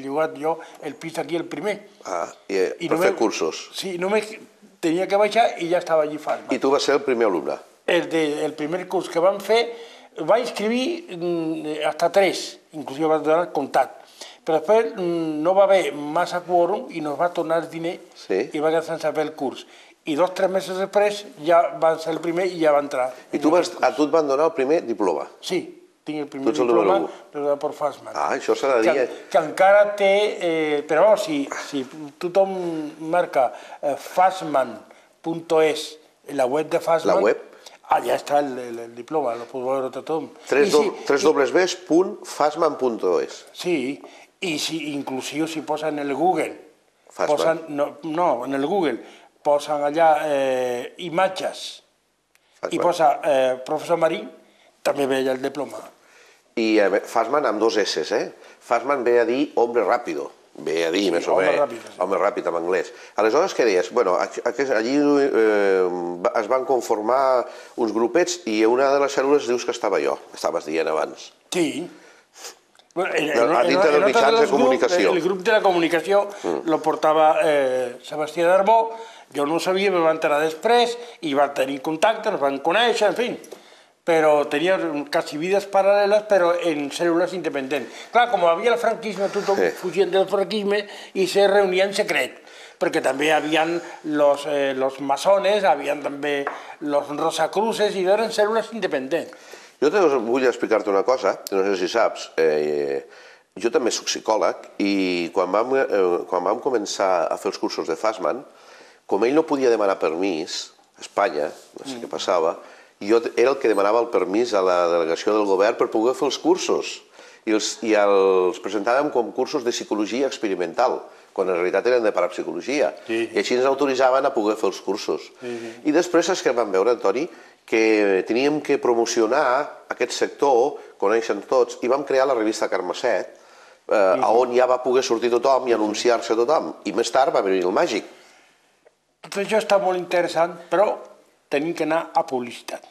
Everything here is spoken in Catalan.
llogat jo el pis aquí el primer. Per fer cursos. Sí, només tenia que baixar i ja estava allí Fassman. I tu vas ser el primer alumne? El primer curs que vam fer, va inscriure hasta 3, inclusive va donar comptat. Però després no va haver massa quòrum i nos va tornar el diner i va quedar sense fer el curs. I 2 o 3 mesos després ja va ser el primer i ja va entrar. I a tu et van donar el primer diploma? Sí, tinc el primer diploma per Fassman. Això s'ha de dir. Que encara té... Però si tothom marca fassman.es, la web de Fassman... La web? Allà està el diploma, lo pot veure tothom. www.fassman.es. Sí, i inclusive si posen en el Google, no, en el Google, posen allà imatges i posa professor Marín, també ve allà el diploma. I Fassman amb 2 S's, eh? Fassman ve a dir hombre rápido, ve a dir més o menys, home ràpid en anglès. Aleshores, què deies? Bueno, allí es van conformar uns grupets i una de les cèl·lules dius que estava jo, estaves dient abans. Sí. A dintre dels mitjans de comunicació. El grup de la comunicació lo portava Sebastià Darbó, jo no ho sabia, me va enterar després i va tenir contacte, ens van conèixer, en fi. Però tenia quasi vides paral·leles, però en cèl·lules independents. Clar, com havia el franquisme, tothom fugia del franquisme i se reunia en secret, perquè també hi havia los masones, hi havia també los rosacruces, i eren cèl·lules independents. Jo vull explicar-te una cosa, no sé si saps. Jo també soc psicòleg i quan vam començar a fer els cursos de Fassman, com ell no podia demanar permís a Espanya, no sé què passava, jo era el que demanava el permís a la delegació del govern per poder fer els cursos. I els presentàvem com cursos de psicologia experimental, quan en realitat eren de parapsicologia. I així ens autoritzaven a poder fer els cursos. I després és que vam veure, Antoni, que teníem que promocionar aquest sector, coneixen tots, i vam crear la revista Carmacet, on ja va poder sortir tothom i anunciar-se tothom. I més tard va venir el màgic. Tot això està molt interessant, però tenim que anar a publicitat.